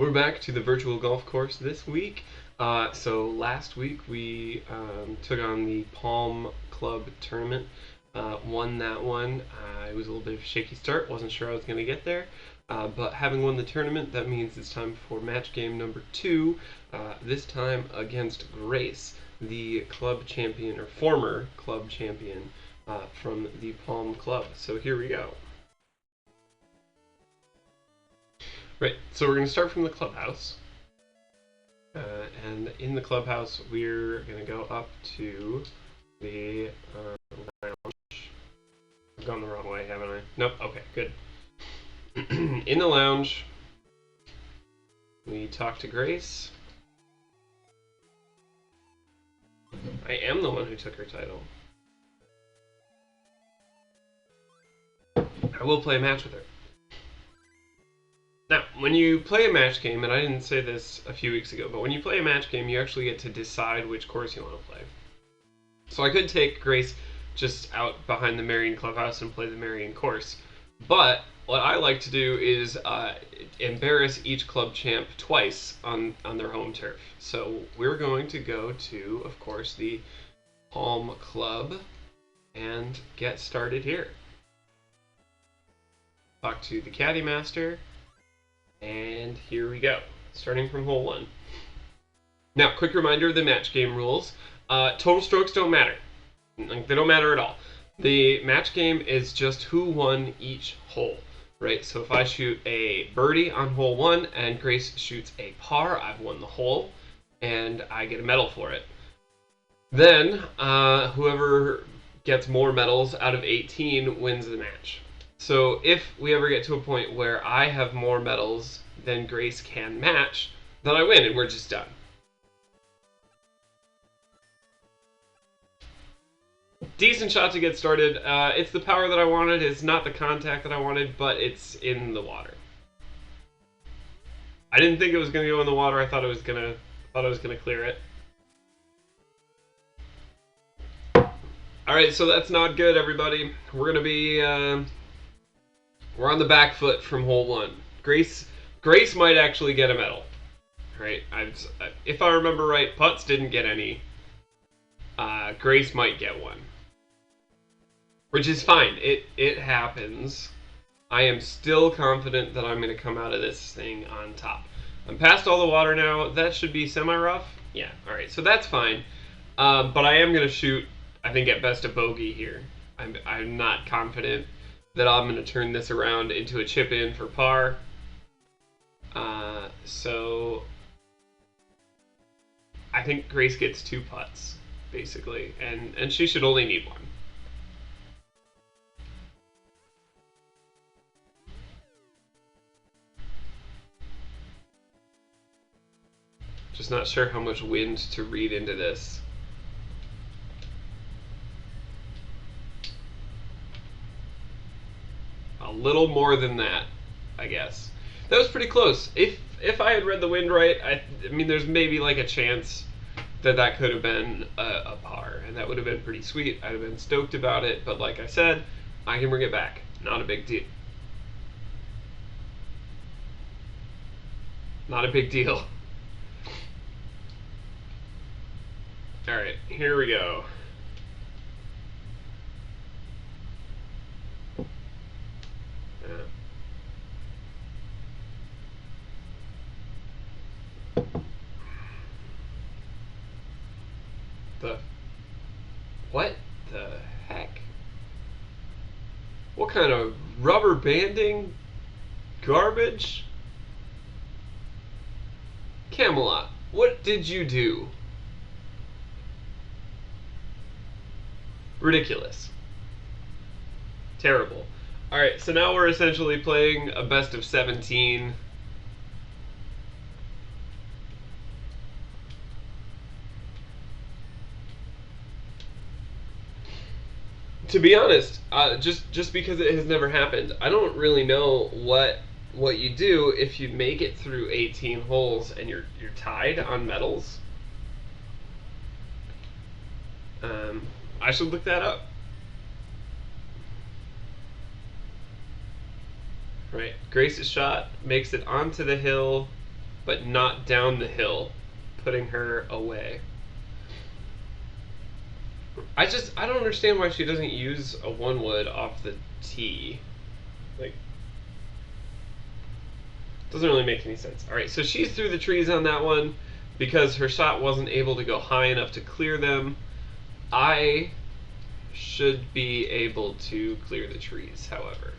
We're back to the virtual golf course this week. So last week we took on the Palm Club tournament, won that one. It was a little bit of a shaky start, wasn't sure I was going to get there. But having won the tournament, that means it's time for match game number 2, this time against Grace, the club champion, or former club champion from the Palm Club. So here we go. Right, so we're going to start from the clubhouse. And in the clubhouse, we're going to go up to the lounge. I've gone the wrong way, haven't I? Nope, okay, good. In the lounge, we talk to Grace. I am the one who took her title. I will play a match with her. Now, when you play a match game, and I didn't say this a few weeks ago, but when you play a match game, you actually get to decide which course you want to play. So I could take Grace just out behind the Marion Clubhouse and play the Marion course, but what I like to do is embarrass each club champ twice on their home turf. So we're going to go to, of course, the Palm Club and get started here. Talk to the Caddy Master. And here we go, starting from hole 1. Now, quick reminder of the match game rules. Total strokes don't matter. They don't matter at all. The match game is just who won each hole, right? So if I shoot a birdie on hole 1 and Grace shoots a par, I've won the hole, and I get a medal for it. Then, whoever gets more medals out of 18 wins the match. So if we ever get to a point where I have more medals than Grace can match, then I win and we're just done. Decent shot to get started. It's the power that I wanted. It's not the contact that I wanted, but it's in the water. I didn't think it was going to go in the water. I thought it was going to clear it. All right, so that's not good, everybody. We're going to be we're on the back foot from hole 1. Grace might actually get a medal, right? If I remember right, putts didn't get any. Grace might get one, which is fine. It happens. I am still confident that I'm going to come out of this thing on top. I'm past all the water now. That should be semi-rough. Yeah, all right, so that's fine. But I am going to shoot, I think, at best a bogey here. I'm not confident that I'm going to turn this around into a chip in for par. So I think Grace gets 2 putts, basically, and she should only need 1. Just not sure how much wind to read into this. A little more than that, I guess. That was pretty close. If I had read the wind right, I mean, there's maybe like a chance that could have been a par, and that would have been pretty sweet. I'd have been stoked about it, but like I said, I can bring it back. Not a big deal. Not a big deal. All right, here we go. What the heck? What kind of rubber banding garbage? Camelot, what did you do? Ridiculous. Terrible. Alright, so now we're essentially playing a best of 17. To be honest, just because it has never happened, I don't really know what you do if you make it through 18 holes and you're tied on medals. I should look that up. Right, Grace's shot makes it onto the hill but not down the hill, putting her away. I don't understand why she doesn't use a 1-wood off the tee. Like, doesn't really make any sense. All right, so she's through the trees on that one because her shot wasn't able to go high enough to clear them. I should be able to clear the trees, however.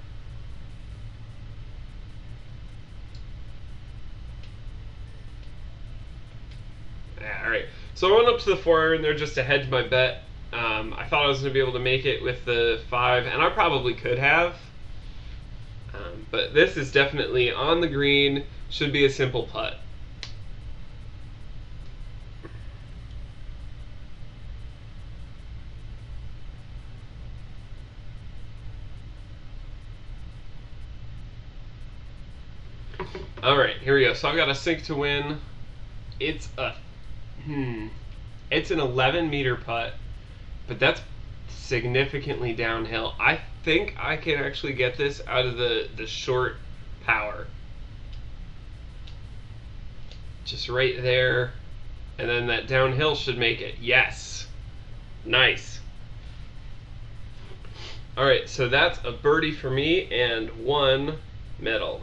Yeah, all right, so I went up to the 4-iron there just to hedge my bet. I thought I was going to be able to make it with the 5, and I probably could have. But this is definitely on the green. Should be a simple putt. All right, here we go. So I've got a sink to win. It's an 11-meter putt, but that's significantly downhill. I think I can actually get this out of the short power. Just right there, and then that downhill should make it. Yes. Nice. All right, so that's a birdie for me and 1 medal.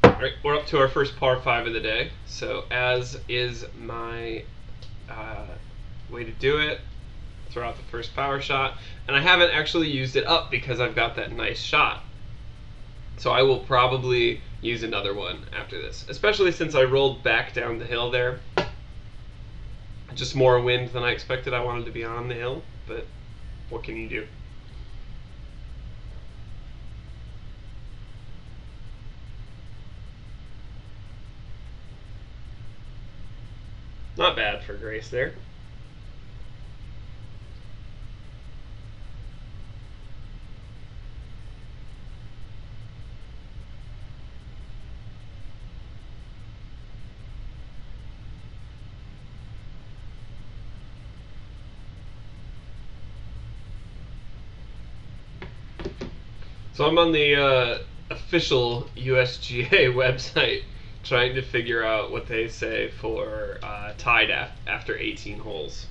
All right, we're up to our first par 5 of the day. So as is my way to do it, throw out the first power shot. And I haven't actually used it up because I've got that nice shot. So I will probably use another one after this, especially since I rolled back down the hill there. Just more wind than I expected. I wanted to be on the hill, but what can you do? Not bad for Grace there. So I'm on the official USGA website trying to figure out what they say for tied after 18 holes.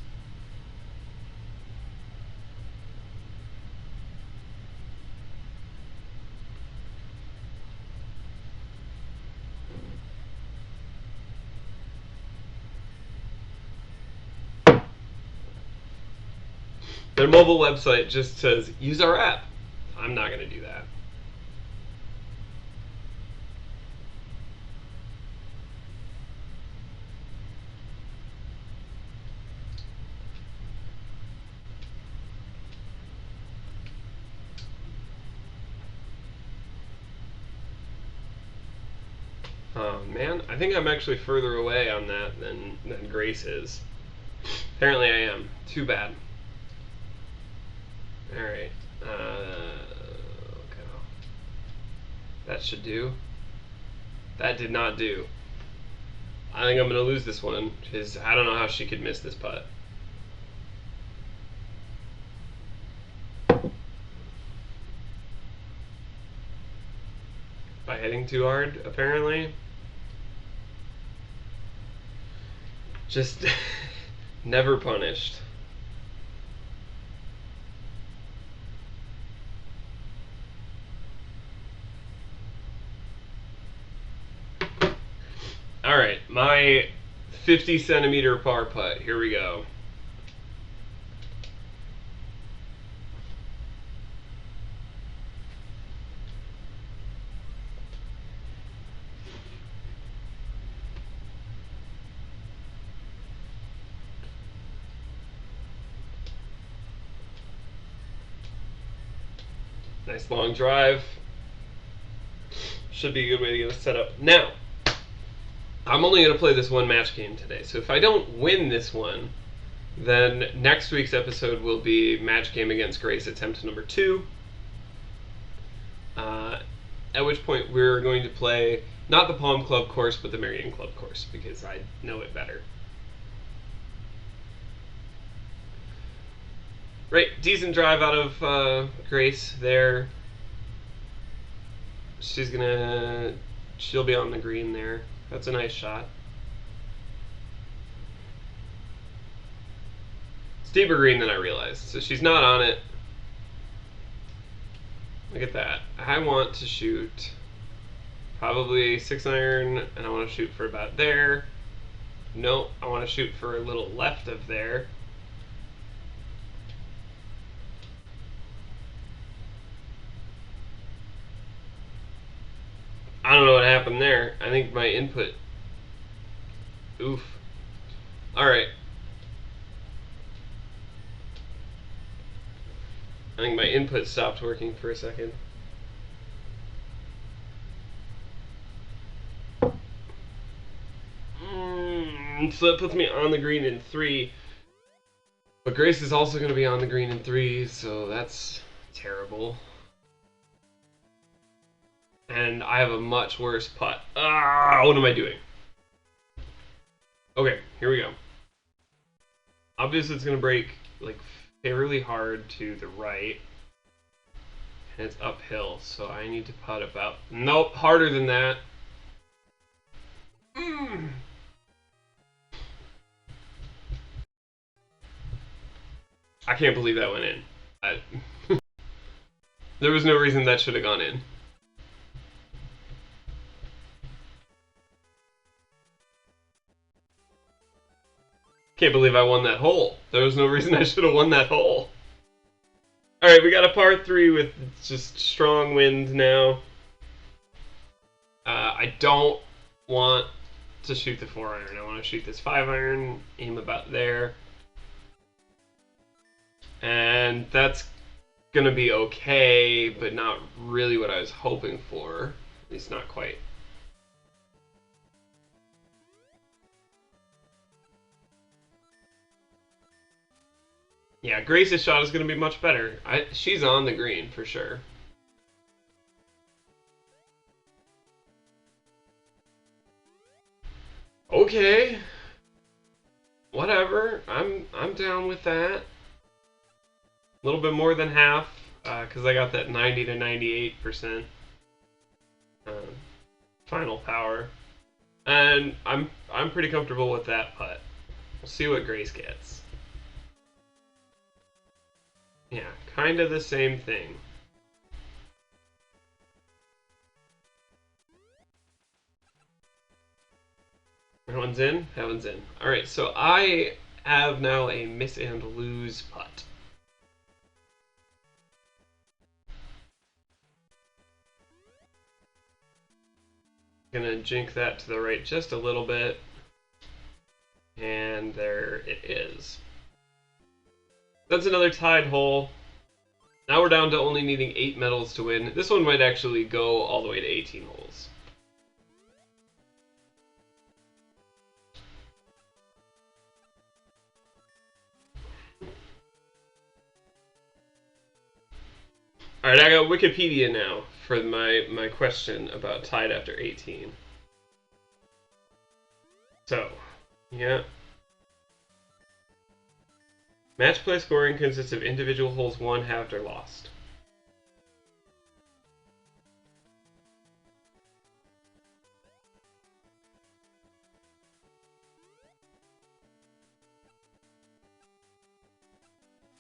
Their mobile website just says, use our app. I'm not going to do that. Oh man, I think I'm actually further away on that than Grace is. Apparently I am. Too bad. Alright. Okay. That should do. That did not do. I think I'm going to lose this one because I don't know how she could miss this putt. By hitting too hard, apparently. Just never punished. All right, my 50-centimeter par putt. Here we go. Nice long drive. Should be a good way to get it set up. Now, I'm only going to play this one match game today. So if I don't win this one, then next week's episode will be match game against Grace, attempt number 2. At which point we're going to play not the Palm Club course, but the Marion Club course, because I know it better. Right, decent drive out of Grace there. She'll be on the green there. That's a nice shot. It's deeper green than I realized, so she's not on it. Look at that. I want to shoot probably 6-iron, and I want to shoot for about there. No, I want to shoot for a little left of there. I don't know what happened there. I think my input... Oof. Alright. I think my input stopped working for a second. So that puts me on the green in 3. But Grace is also going to be on the green in 3, so that's terrible. And I have a much worse putt. What am I doing? Okay, here we go. Obviously it's going to break like fairly hard to the right. And it's uphill, so I need to putt about... Nope, harder than that. I can't believe that went in. There was no reason that should have gone in. Can't believe I won that hole. There was no reason I should have won that hole. Alright, we got a par 3 with just strong wind now. I don't want to shoot the 4-iron. I want to shoot this 5-iron, aim about there. And that's gonna be okay, but not really what I was hoping for. At least not quite. Yeah, Grace's shot is gonna be much better. She's on the green for sure. Okay. Whatever. I'm down with that. A little bit more than half, because I got that 90 to 98% final power, and I'm pretty comfortable with that putt. We'll see what Grace gets. Yeah, kind of the same thing. That one's in. That one's in. All right, so I have now a miss and lose putt. Gonna jink that to the right just a little bit, and there it is. That's another tied hole. Now we're down to only needing 8 medals to win. This one might actually go all the way to 18 holes. Alright, I got Wikipedia now for my question about tied after 18. So, yeah. Match play scoring consists of individual holes won, halved, or lost.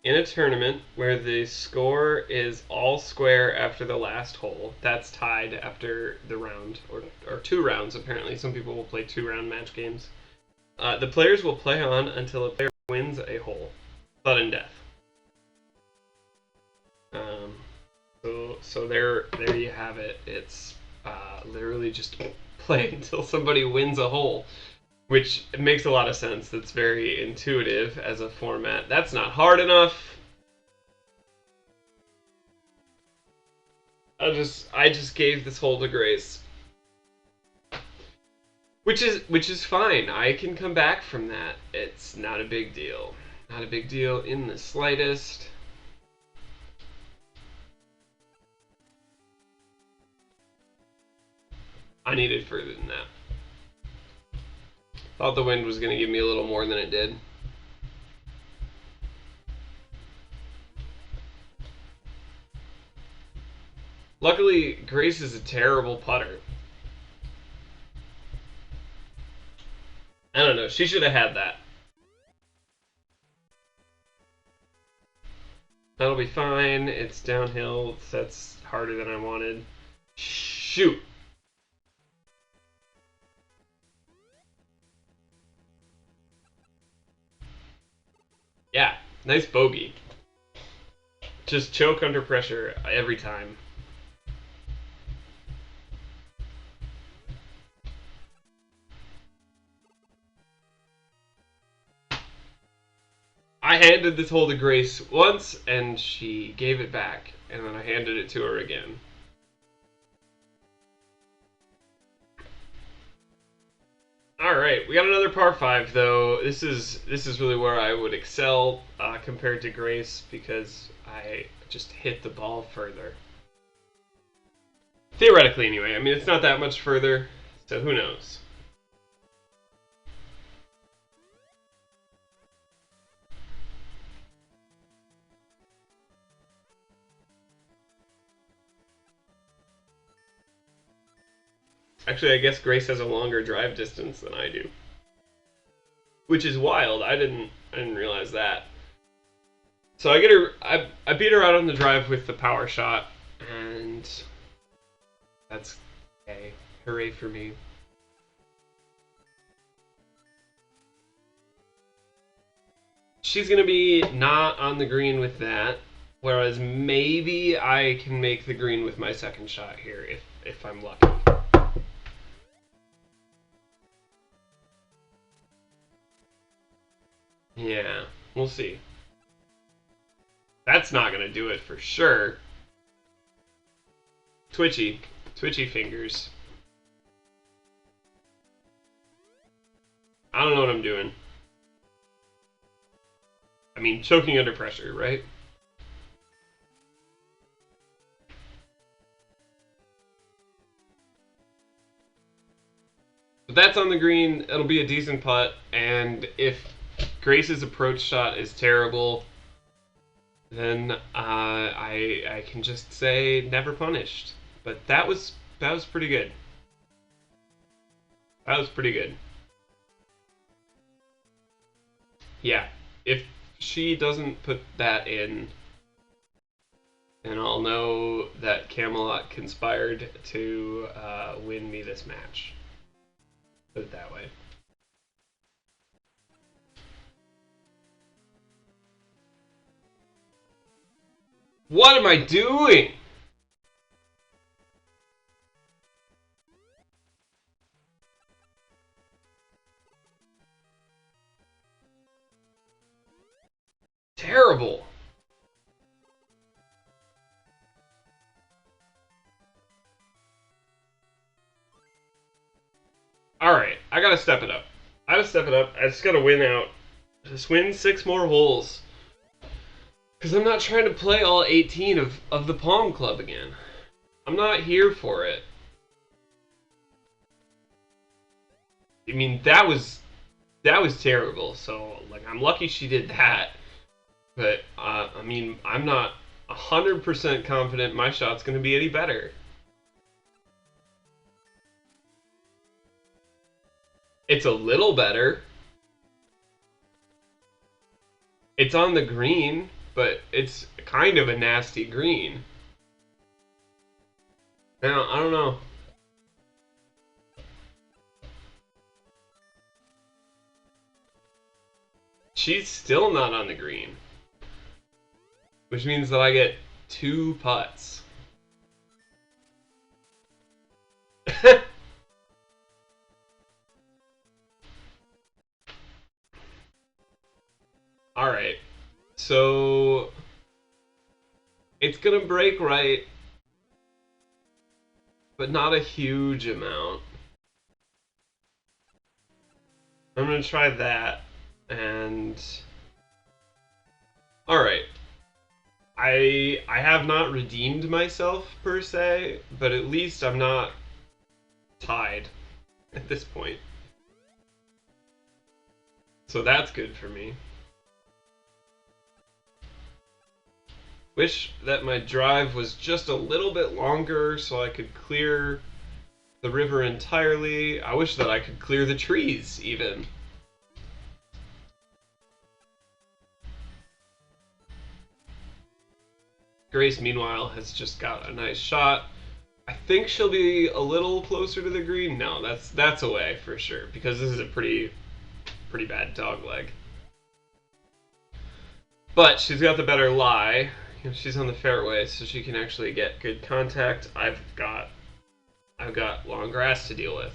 In a tournament where the score is all square after the last hole, that's tied after the round, or 2 rounds apparently. Some people will play 2-round match games. The players will play on until a player wins a hole. Sudden death. So there you have it. It's literally just play until somebody wins a hole, which makes a lot of sense. That's very intuitive as a format. That's not hard enough. I just gave this hole to Grace, which is fine. I can come back from that. It's not a big deal. Not a big deal in the slightest. I needed further than that. Thought the wind was going to give me a little more than it did. Luckily, Grace is a terrible putter. I don't know. She should have had that. That'll be fine. It's downhill. That's harder than I wanted. Shoot. Yeah, nice bogey. Just choke under pressure every time. I handed this hole to Grace once, and she gave it back, and then I handed it to her again. All right, we got another par five though. This is really where I would excel compared to Grace because I just hit the ball further. Theoretically, anyway. I mean, it's not that much further, so who knows? Actually, I guess Grace has a longer drive distance than I do, which is wild. I didn't realize that. So I get her. I beat her out on the drive with the power shot, and that's okay. Hooray for me. She's gonna be not on the green with that, whereas maybe I can make the green with my second shot here if I'm lucky. Yeah, we'll see. That's not gonna do it for sure. Twitchy fingers. I don't know what I'm doing. I mean, choking under pressure, right? But that's on the green. It'll be a decent putt, and if Grace's approach shot is terrible, then I can just say never punished. But that was pretty good. That was pretty good. Yeah, if she doesn't put that in, then I'll know that Camelot conspired to win me this match. Put it that way. What am I doing? Terrible. Alright, I gotta step it up. I gotta step it up. I just gotta win out. Just win 6 more holes. Because I'm not trying to play all 18 of the Palm Club again. I'm not here for it. I mean, that was terrible. So, like, I'm lucky she did that. But, I mean, I'm not 100% confident my shot's going to be any better. It's a little better. It's on the green, but it's kind of a nasty green. Now, I don't know. She's still not on the green, which means that I get 2 putts. Alright, so it's gonna break right, but not a huge amount. I'm gonna try that, and alright. I have not redeemed myself per se, but at least I'm not tied at this point. So that's good for me. Wish that my drive was just a little bit longer so I could clear the river entirely. I wish that I could clear the trees, even. Grace, meanwhile, has just got a nice shot. I think she'll be a little closer to the green. No, that's away for sure, because this is a pretty bad dog leg. But she's got the better lie. You know, she's on the fairway, so she can actually get good contact. I've got long grass to deal with.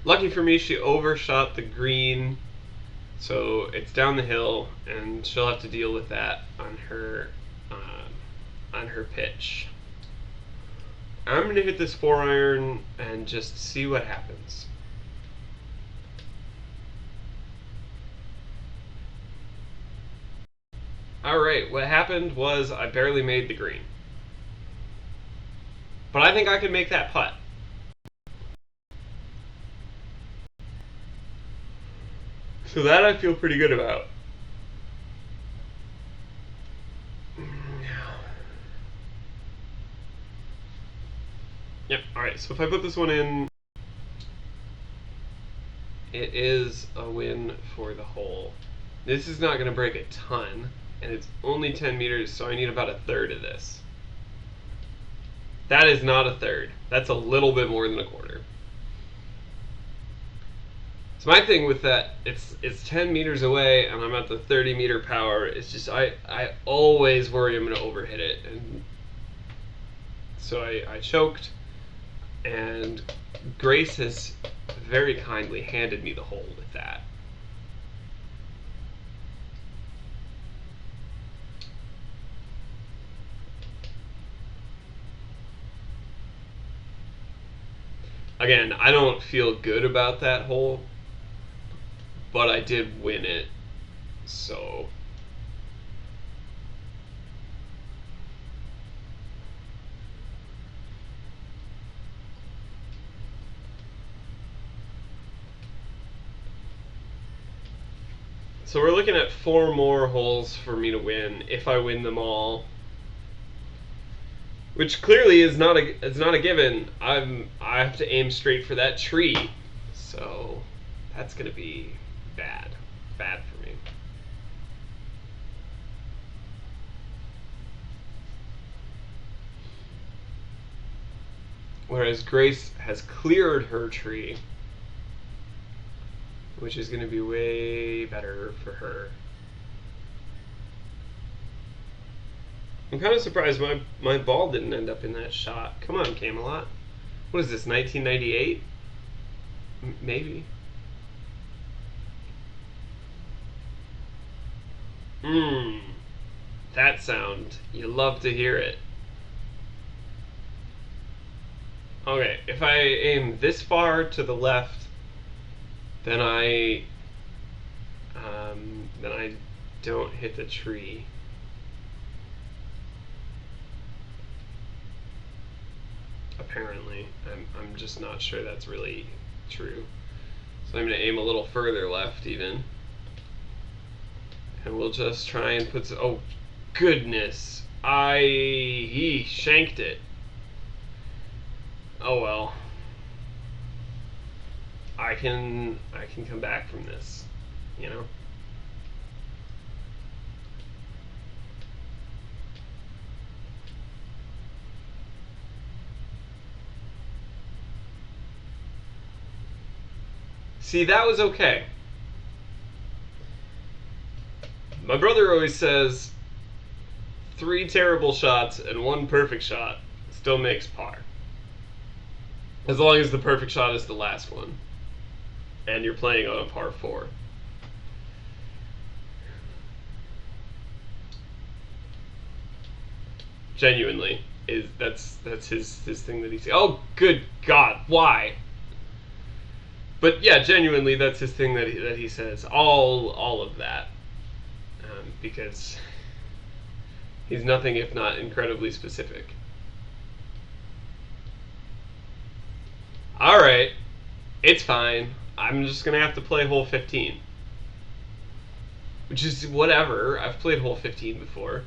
Lucky for me, she overshot the green, so it's down the hill, and she'll have to deal with that on her pitch. I'm gonna hit this 4-iron and just see what happens. Alright, what happened was I barely made the green. But I think I can make that putt. So that I feel pretty good about. Yep, alright, so if I put this one in, it is a win for the hole. This is not going to break a ton, and it's only 10 meters, so I need about a third of this. That is not a third. That's a little bit more than a quarter. So my thing with that, it's 10 meters away, and I'm at the 30-meter power. It's just I always worry I'm going to overhit it, and so I choked. And Grace has very kindly handed me the hole with that. Again, I don't feel good about that hole, but I did win it, so... So we're looking at 4 more holes for me to win, if I win them all. Which clearly is not a given. I have to aim straight for that tree. So that's gonna be bad. Bad for me. Whereas Grace has cleared her tree, which is going to be way better for her. I'm kind of surprised my ball didn't end up in that shot. Come on, Camelot. What is this, 1998? Maybe. That sound. You love to hear it. Okay, if I aim this far to the left, then I don't hit the tree. Apparently, I'm just not sure that's really true. So I'm gonna aim a little further left even, and we'll just try and put some, oh goodness, he shanked it. Oh well. I can come back from this, you know? See, that was okay. My brother always says 3 terrible shots and 1 perfect shot still makes par. As long as the perfect shot is the last one and you're playing on a par 4. Genuinely, that's his thing that he says. Oh, good God, why? But yeah, genuinely, that's his thing that he says. All of that, because he's nothing if not incredibly specific. All right, it's fine. I'm just gonna have to play hole 15. which is whatever. I've played hole 15 before.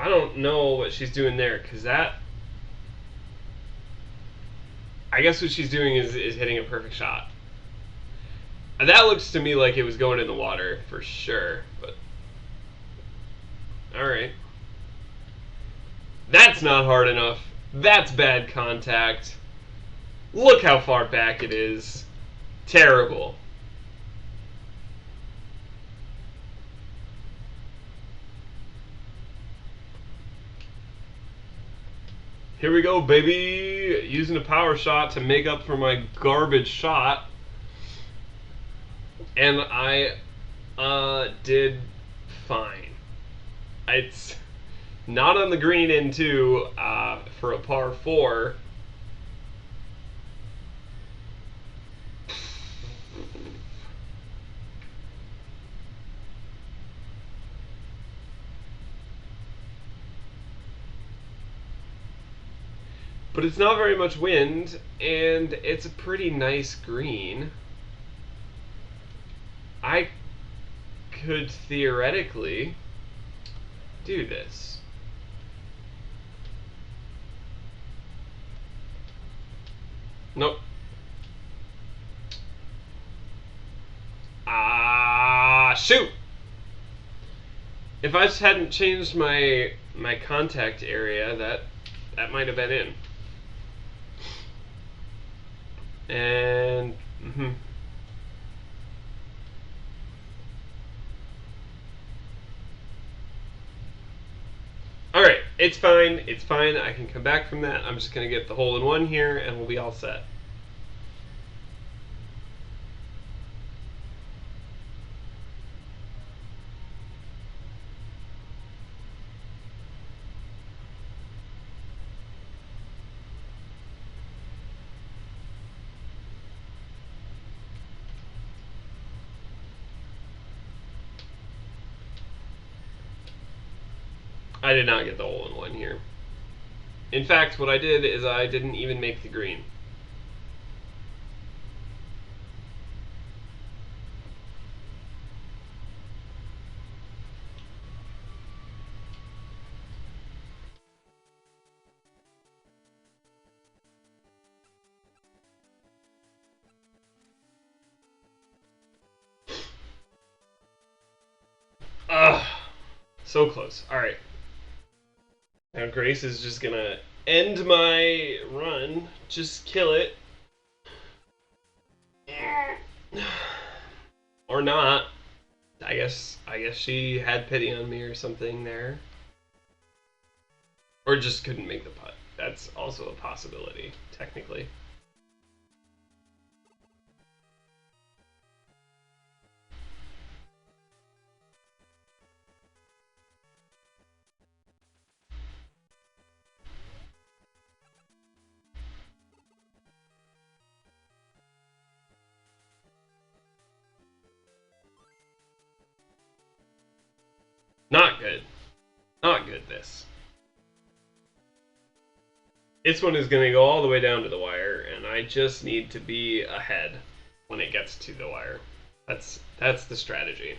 I don't know what she's doing there, because that... I guess what she's doing is hitting a perfect shot. And that looks to me like it was going in the water, for sure, but... Alright. That's not hard enough. That's bad contact. Look how far back it is. Terrible. Here we go, baby. Using a power shot to make up for my garbage shot. And I did fine. It's not on the green in two for a par 4. But it's not very much wind, and it's a pretty nice green. I could theoretically do this. Nope. Shoot! If I just hadn't changed my contact area, that might have been in. And Alright, it's fine. It's fine. I can come back from that. I'm just going to get the hole-in-one here, and we'll be all set. I did not get the hole-in-one here. In fact, what I did is I didn't even make the green. Ugh. So close. Alright. Now Grace is just gonna end my run. Just kill it. Or not. I guess she had pity on me or something there. Or just couldn't make the putt. That's also a possibility, technically. Not good. Not good, this. This one is going to go all the way down to the wire, and I just need to be ahead when it gets to the wire. That's the strategy.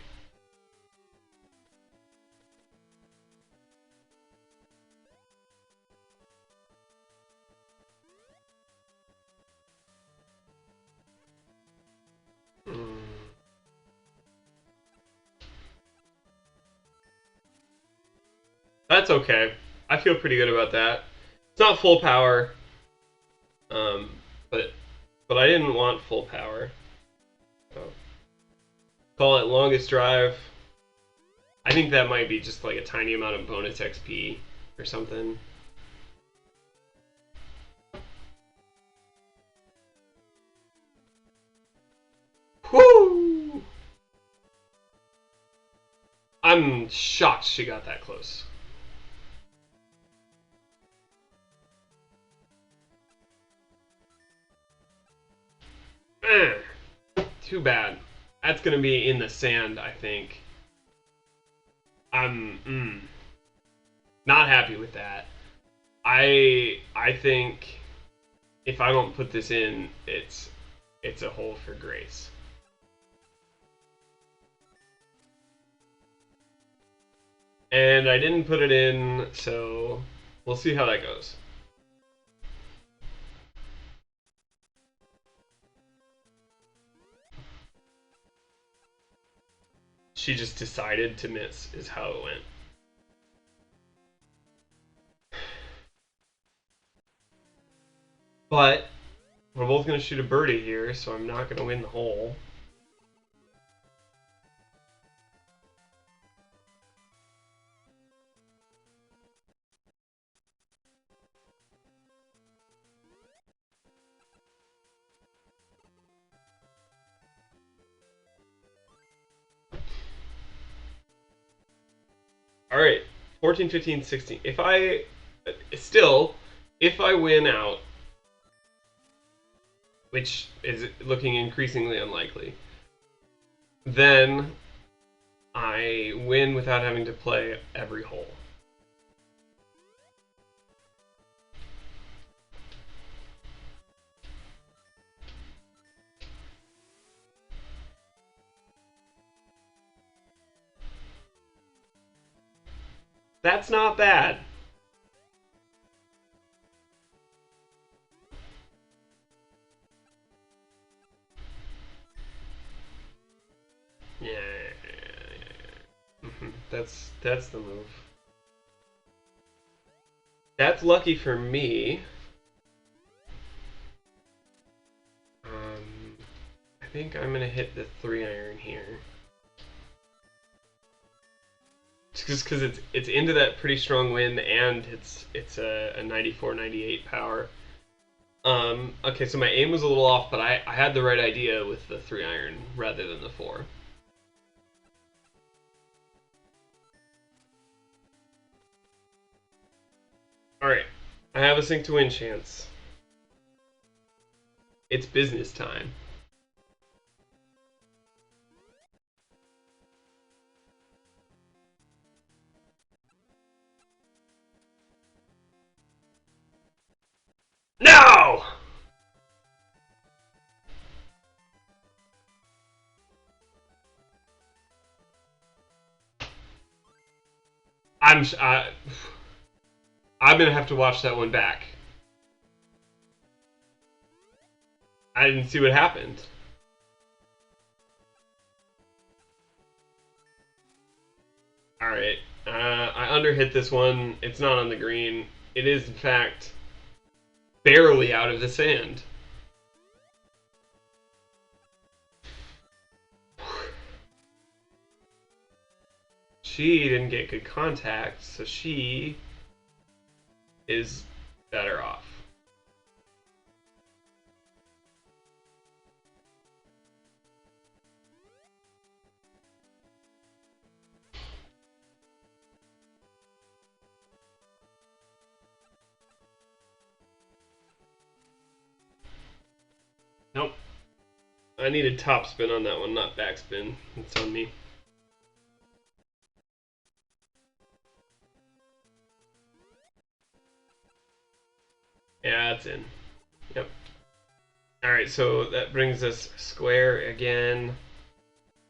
That's okay. I feel pretty good about that. It's not full power, but I didn't want full power. So, call it longest drive. I think that might be just like a tiny amount of bonus XP or something. Whoo! I'm shocked she got that close. Too bad. That's gonna be in the sand, I think. I'm not happy with that. I think if I don't put this in, it's a hole for Grace. And I didn't put it in, so we'll see how that goes. She just decided to miss, is how it went. But we're both going to shoot a birdie here, so I'm not going to win the hole. All right, 14, 15, 16. If I win out, which is looking increasingly unlikely, then I win without having to play every hole. That's not bad. Yeah. That's the move. That's lucky for me. I think I'm gonna hit the 3-iron here. Just because it's into that pretty strong wind and it's a 94, 98 power. Okay, so my aim was a little off, but I had the right idea with the 3-iron rather than the 4. Alright, I have a sink to win chance. It's business time. No! I'm gonna have to watch that one back. I didn't see what happened. Alright, I underhit this one. It's not on the green. It is, in fact, barely out of the sand. She didn't get good contact, so she is better off. Nope. I needed topspin on that one, not backspin. It's on me. Yeah, it's in. Yep. Alright, so that brings us square again.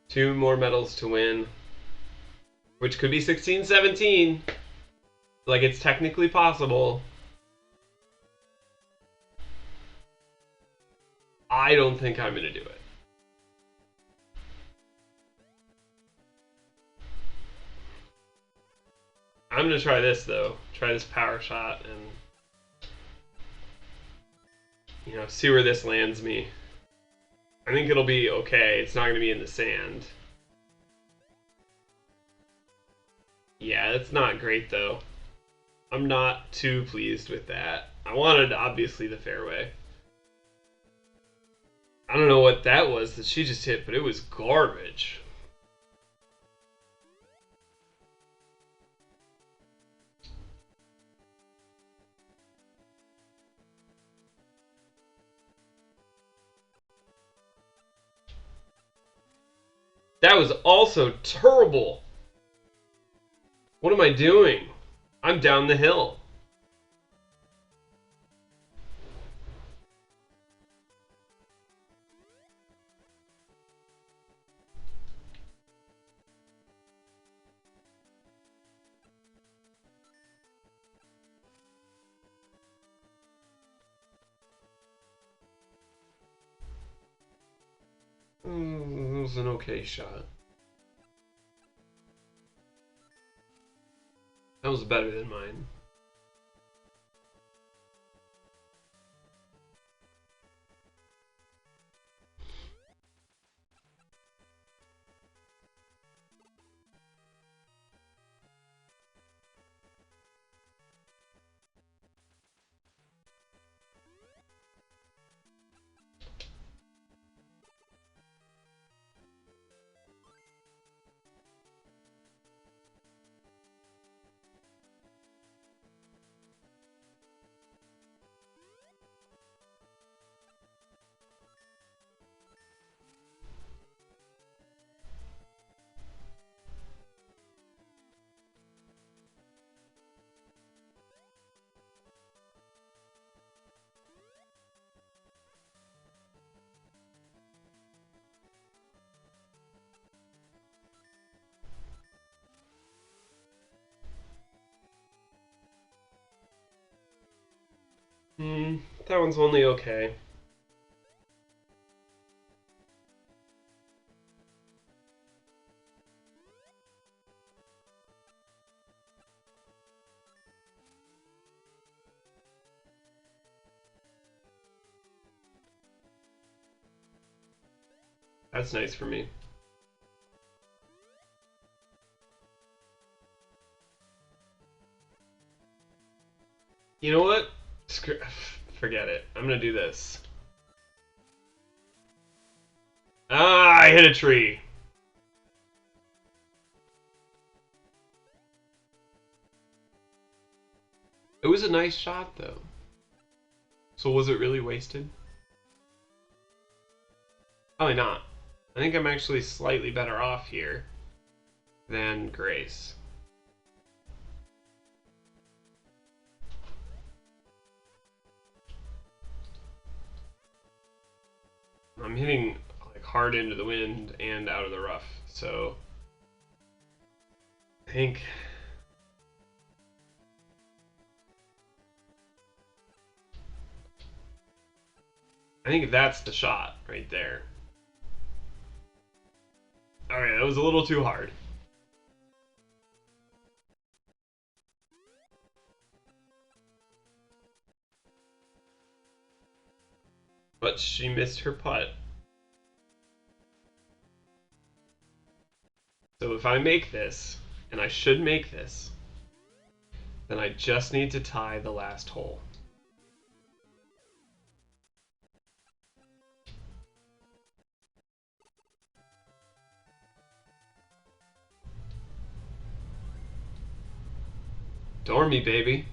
2 more medals to win. Which could be 16, 17. Like, it's technically possible. I don't think I'm going to do it. I'm going to try this, though. Try this power shot and, see where this lands me. I think it'll be okay. It's not going to be in the sand. Yeah, it's not great, though. I'm not too pleased with that. I wanted, obviously, the fairway. I don't know what that was that she just hit, but it was garbage. That was also terrible. What am I doing? I'm down the hill. was an okay shot. That was better than mine. That one's only okay. That's nice for me. You know what? Forget it. I'm gonna do this. Ah, I hit a tree. It was a nice shot, though. So was it really wasted? Probably not. I think I'm actually slightly better off here than Grace. I'm hitting like hard into the wind and out of the rough, so I think that's the shot right there. Alright, that was a little too hard. But she missed her putt. So if I make this, and I should make this, then I just need to tie the last hole. Dormy, baby.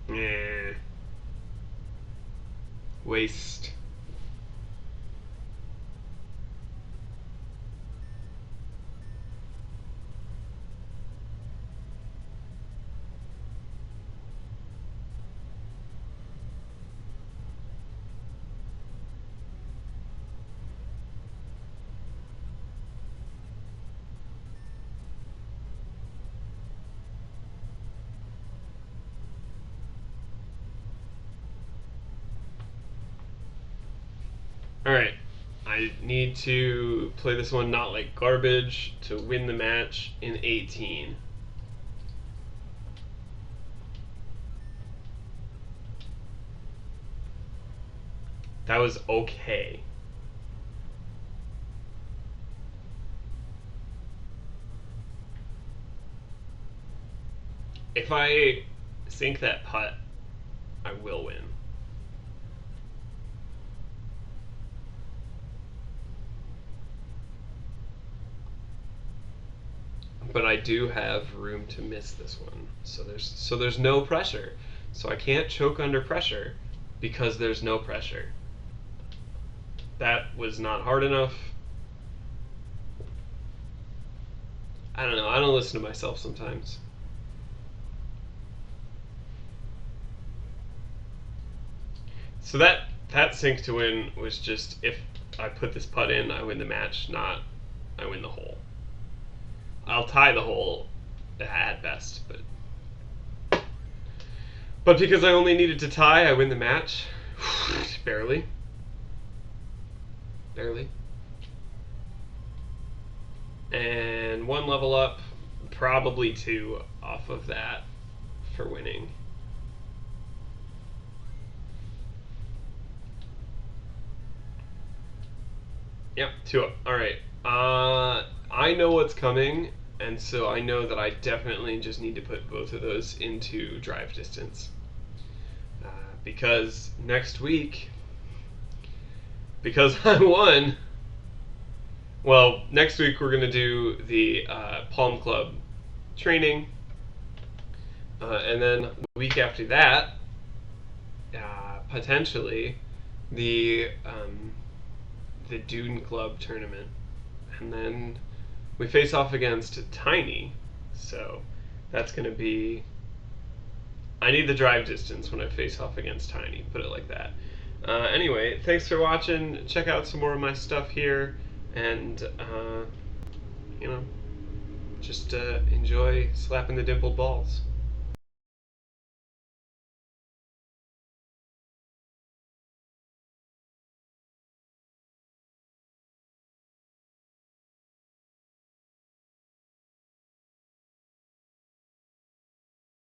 Yeah. Waste. Alright, I need to play this one not like garbage to win the match in 18. That was okay. If I sink that putt, I will win. But I do have room to miss this one. So there's no pressure. So I can't choke under pressure because there's no pressure. That was not hard enough. I don't know. I don't listen to myself sometimes. So that That sink to win was just, if I put this putt in, I win the match, not I win the hole. I'll tie the hole at best, but because I only needed to tie, I win the match. Barely. Barely. And 1 level up, probably 2 off of that for winning. Yep, 2 up. Alright. I know what's coming, and so I know that I definitely just need to put both of those into drive distance. Because next week, because I won, well, next week we're going to do the Palm Club training, and then the week after that, potentially, the Dune Club tournament, and then we face off against Tiny, so that's going to be... I need the drive distance when I face off against Tiny, put it like that. Anyway, thanks for watching. Check out some more of my stuff here, and, you know, just enjoy slapping the dimpled balls.